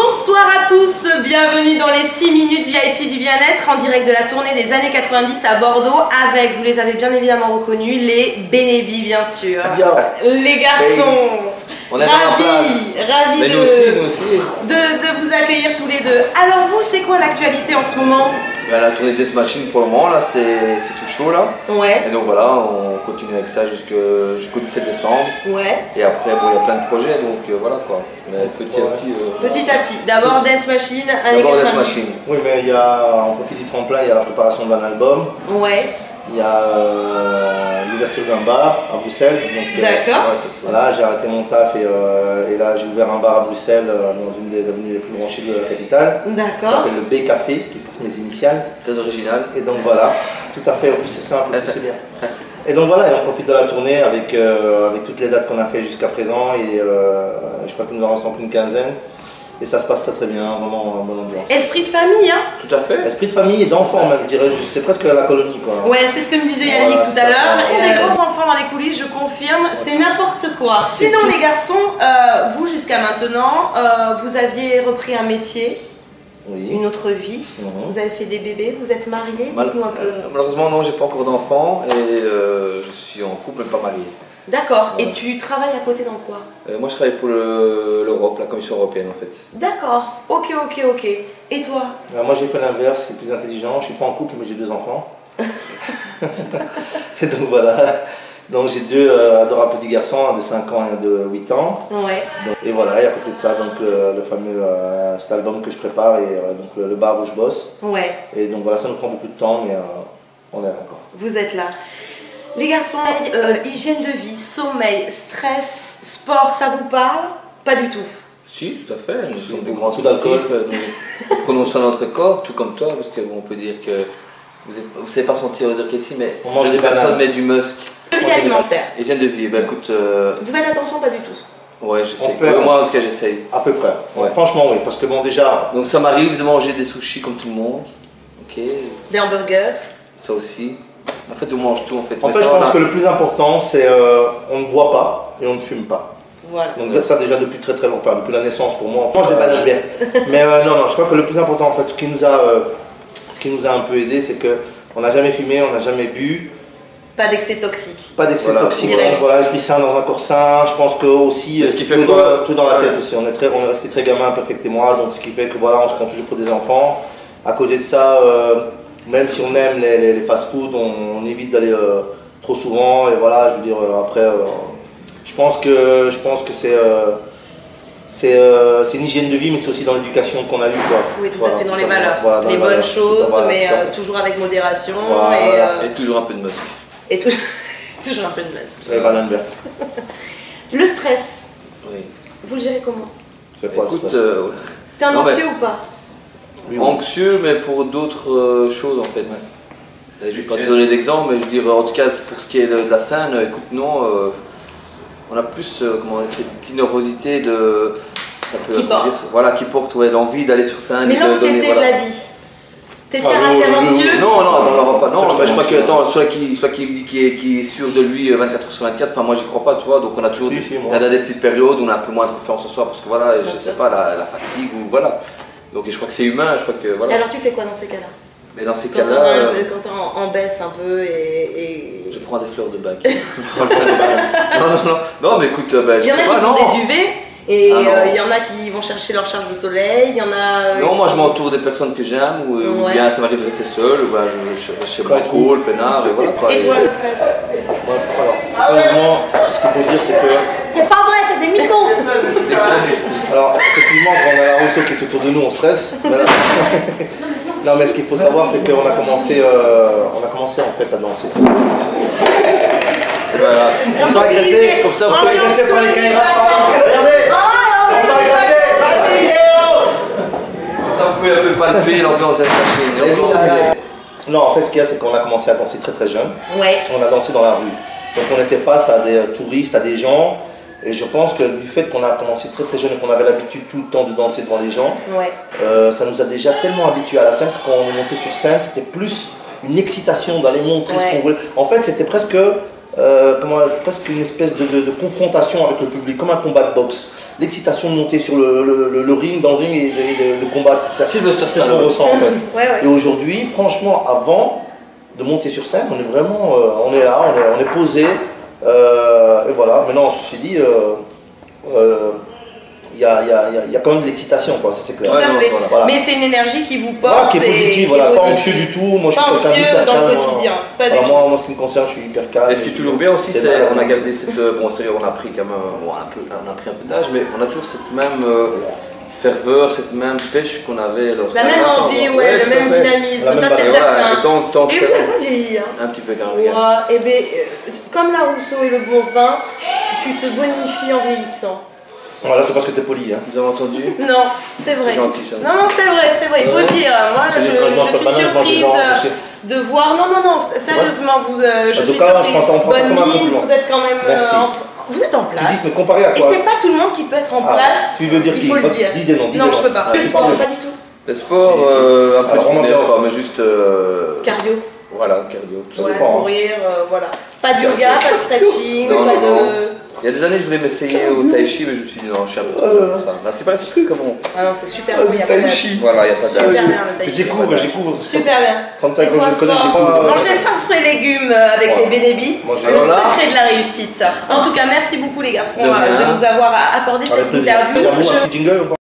Bonsoir à tous, bienvenue dans les 6 minutes VIP du bien-être en direct de la tournée des années 90 à Bordeaux avec, vous les avez bien évidemment reconnus, les Bénévis bien sûr. Les garçons, on est ravis de vous accueillir tous les deux. Alors vous, c'est quoi l'actualité en ce moment? La tournée Death Machine pour le moment, là c'est tout chaud là. Ouais. Et donc voilà, on continue avec ça jusqu'au 17 décembre. Ouais. Et après, bon, il y a plein de projets, donc voilà quoi. Mais petit à petit. Petit à petit. D'abord Death Machine, années 90. Death Machine. Oui, mais il y a, on profite du tremplin, il y a la préparation d'un album. Ouais. Il y a l'ouverture d'un bar à Bruxelles. D'accord. Voilà, j'ai arrêté mon taf et là j'ai ouvert un bar à Bruxelles dans une des avenues les plus branchées de la capitale. D'accord. Ça s'appelle le B Café, qui porte mes initiales. Très original. Et donc voilà, tout à fait, en plus c'est simple, en plus c'est bien. Et donc voilà, et on profite de la tournée avec toutes les dates qu'on a fait jusqu'à présent. Et je crois que nous en restons plus une quinzaine. Et ça se passe très très bien, vraiment bonne ambiance. Esprit de famille, hein? Tout à fait. Esprit de famille et d'enfants même, je dirais, c'est presque la colonie quoi. Ouais, c'est ce que me disait Yannick tout à l'heure. Des grands enfants dans les coulisses, je confirme, c'est n'importe quoi. Sinon les garçons, vous jusqu'à maintenant, vous aviez repris un métier, Oui. une autre vie, vous avez fait des bébés, vous êtes mariés, dites-nous un peu. Malheureusement non, j'ai pas encore d'enfant et je suis en couple mais pas marié. D'accord, Ouais. et tu travailles à côté dans quoi? Moi je travaille pour l'Europe, la Commission européenne en fait. D'accord, ok. Et toi? Moi j'ai fait l'inverse, c'est plus intelligent, je suis pas en couple mais j'ai 2 enfants. Et donc voilà, donc j'ai 2 adorables petits garçons, un de 5 ans et un de 8 ans. Ouais. Donc, et voilà, et à côté de ça, donc le fameux cet album que je prépare et donc le bar où je bosse. Ouais. Et donc voilà, ça nous prend beaucoup de temps mais on est là encore. Vous êtes là. Les garçons, hygiène de vie, sommeil, stress, sport, ça vous parle? Pas du tout. Si, tout à fait. Nous sommes des beaucoup grands d'alcool. sportifs. Nous prenons soin de notre corps, tout comme toi, parce qu'on peut dire que vous ne savez pas sentir dire qu'ici, mais On mange des personne bananes. met du musk. Vie alimentaire. Hygiène de vie, bah écoute. Vous faites attention, pas du tout. Ouais, j'essaie. On fait- Moi en tout cas, j'essaye. À peu près. Ouais. Franchement oui, parce que bon déjà, Donc ça m'arrive de manger des sushis comme tout le monde. Ok, Des hamburgers. ça aussi. En fait, on mange tout en fait. en Mais fait ça, je pense voilà. que le plus important c'est on ne boit pas et on ne fume pas. Voilà. Donc ça déjà depuis très très longtemps, enfin depuis la naissance pour moi, on mange des bananes vertes. Mais non, je crois que le plus important en fait, ce qui nous a un peu aidé, c'est que on n'a jamais fumé, on n'a jamais bu, Pas d'excès toxique. pas d'excès Voilà. toxique, Direct. voilà, esprit sain dans un corps sain. Je pense que aussi Et ce qui tout, fait quoi tout dans la tête Ouais. aussi. On est resté très gamin, Perfect et moi, donc ce qui fait que voilà, on se prend toujours pour des enfants. À côté de ça, même si on aime les fast-food, on évite d'aller trop souvent. Et voilà, je veux dire après. Je pense que c'est une hygiène de vie, mais c'est aussi dans l'éducation qu'on a eue. Oui, tout Voilà, à fait, dans tout les à fait. valeurs. Voilà, dans les les bonnes valeurs, choses, tout à fait, mais tout à fait. toujours avec modération. Voilà. Et toujours un peu de musk. Et toujours, toujours un peu de masse. C'est les bananes vertes. Le stress, Oui. vous le gérez comment? C'est quoi le Écoute, stress T'es un Non, mais- anxieux ou pas? Oui, oui. anxieux, mais pour d'autres choses en fait. Je vais pas te donner d'exemple, mais je veux dire, en tout cas, pour ce qui est de la scène, écoute, non, on a plus cette petite nervosité de. Ça peut Qui porte. dire, voilà, qui porte ouais, l'envie d'aller sur scène. Mais et de l'anxiété donner, de voilà. la vie. T'es de Ah, caractère oui, anxieux? Non, pas. Non, Ça, je crois que, pense, attends, soit qui dit qu'il est sûr de lui 24 h sur 24, enfin, moi j'y crois pas, tu vois, donc on a toujours Si, si, moi. il y a des petites périodes où on a un peu moins de confiance en soi, parce que voilà, Bien je sais sûr. pas, la fatigue ou voilà. Donc je crois que c'est humain, je crois que Et voilà. alors tu fais quoi dans ces cas-là? Mais dans ces Quand cas-là. t'es en baisse un peu et... Je prends des fleurs de bac. non, mais écoute, ben, Il je y en a sais qui pas, font non. des UV et Ah, non. il y en a qui vont chercher leur charge de soleil, il y en a... Non, moi je m'entoure des personnes que j'aime, ou Ouais. bien ça m'arrive de rester seul, ou ben, je reste chez moi Quand trop, le peinard, et voilà quoi. Et toi le stress? Bref, alors, sérieusement, ce qu'il faut dire, c'est que. C'est pas vrai, c'est des mythos! Alors, effectivement, quand on a la Rousseau qui est autour de nous, on stresse. Mais là- non, mais ce qu'il faut savoir, c'est qu'on a commencé en fait à danser. Voilà. On se fait agresser, Comme ça, on vous se fait savez. agresser par les caïras. Regardez, on se fait agresser. Comme ça, vous pouvez un peu palper l'ambiance de la machine. Et encore, Non, en fait, ce qu'il y a, c'est qu'on a commencé à danser très très jeune. Ouais. On a dansé dans la rue. Donc on était face à des touristes, à des gens. Et je pense que du fait qu'on a commencé très très jeune et qu'on avait l'habitude tout le temps de danser devant les gens, Ouais. ça nous a déjà tellement habitués à la scène que quand on est monté sur scène, c'était plus une excitation d'aller montrer Ouais. ce qu'on voulait. En fait, c'était presque presque une espèce de confrontation avec le public, comme un combat de boxe. L'excitation de monter sur le ring, dans le ring et de combattre, c'est ce qu'on ressent en fait. Ouais. Et aujourd'hui, franchement, avant de monter sur scène, on est vraiment, on est là, on est posé, et voilà. Maintenant, ceci dit, il y a quand même de l'excitation, quoi, ça c'est clair. Tout à fait. Voilà. Mais c'est une énergie qui vous porte. Voilà, qui est positive, voilà, pas anxieux du tout. Moi, je suis pas anxieux hyper dans calme, le quotidien. Pas du tout. Moi, en ce qui me concerne, je suis hyper calme. Et ce qui est toujours bien aussi, c'est on a gardé cette. Bon, c'est-à-dire, on a pris quand même on a pris un peu d'âge, mais on a toujours cette même ferveur, cette même pêche qu'on avait lorsqu'on la même envie, ouais, le même dynamisme, ça c'est certain. Tant que et vous n'avez pas vieilli, hein. Un petit peu quand même. Et bien, comme la Rousseau et le bon vin, tu te bonifies en vieillissant. Voilà, c'est parce que t'es poli. Hein. Vous avez entendu? Non, c'est vrai. C'est gentil, ça. Non, c'est vrai, il faut dire. Moi, je suis surprise de voir. Non, sérieusement, vous. Je suis surprise. Bonne mine, vous êtes quand même. Vous êtes en place. Tu dis, mais comparé à quoi? Et c'est pas tout le monde qui peut être en place. Tu veux dire il faut le dire. Dis des noms. Non, je peux pas. Le sport, pas du tout. Le sport, un peu de fitness, mais juste. Cardio. Voilà, cardio. Ouais, courir, voilà. Pas de yoga, pas de stretching, pas de. Il y a des années, je voulais m'essayer au tai chi, mais je me suis dit non, je suis un peu trop pour ça. Parce qu'il paraît c'est très bon. Ah non, c'est super bon. Tai chi. Voilà, il n'y a pas de. Super bien le tai chi. J'écouvre. Super bien. 35 ans, je le connais, je découvre. Manger 5 fruits et légumes avec les Bénébi, le secret de la réussite, ça. En tout cas, merci beaucoup les garçons de nous avoir accordé cette interview.